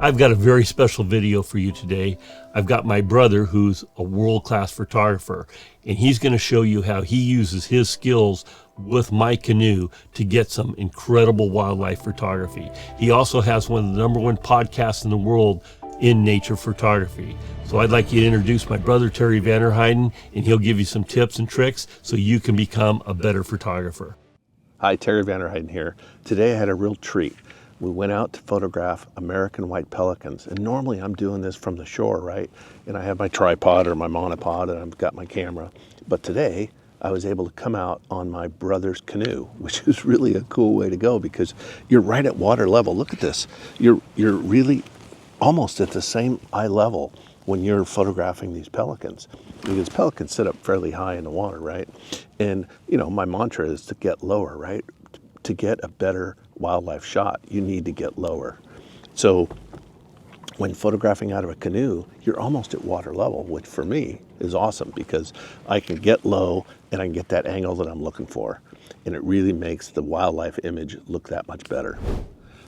I've got a very special video for you today. I've got my brother who's a world-class photographer, and he's going to show you how he uses his skills with my Canoe to get some incredible wildlife photography. He also has one of the #1 podcasts in the world in nature photography. So I'd like you to introduce my brother, Terry Vanderheiden, and he'll give you some tips and tricks so you can become a better photographer. Hi, Terry Vanderheiden here. Today I had a real treat. We went out to photograph American white pelicans. And normally I'm doing this from the shore, right? And I have my tripod or my monopod and I've got my camera. But today I was able to come out on my brother's Canoe, which is really a cool way to go because you're right at water level. Look at this. You're really almost at the same eye level when you're photographing these pelicans, because pelicans sit up fairly high in the water, right? And you know, my mantra is to get lower, right? To get a better wildlife shot, you need to get lower. So when photographing out of a canoe, you're almost at water level, which for me is awesome because I can get low and I can get that angle that I'm looking for. And it really makes the wildlife image look that much better.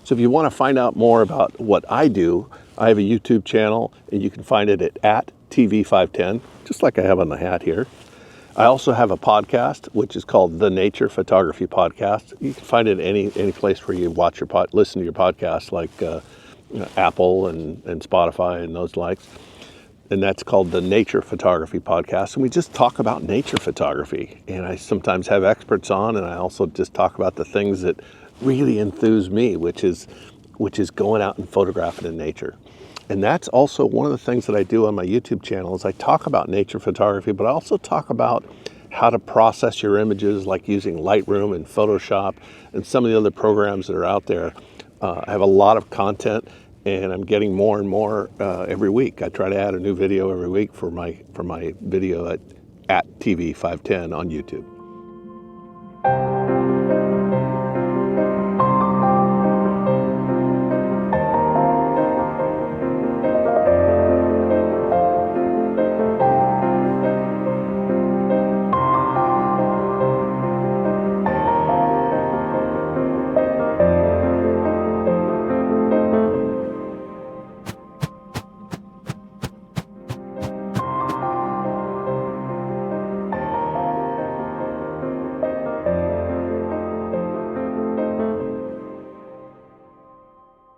So if you want to find out more about what I do, I have a YouTube channel and you can find it at TV510, just like I have on the hat here. I also have a podcast, which is called The Nature Photography Podcast. You can find it any place where you watch listen to your podcasts, like Apple and Spotify and those likes. And that's called The Nature Photography Podcast. And we just talk about nature photography. And I sometimes have experts on, and I also just talk about the things that really enthuse me, which is going out and photographing in nature. And that's also one of the things that I do on my YouTube channel is I talk about nature photography, but I also talk about how to process your images, like using Lightroom and Photoshop and some of the other programs that are out there. I have a lot of content and I'm getting more and more every week. I try to add a new video every week for my video at TV510 on YouTube.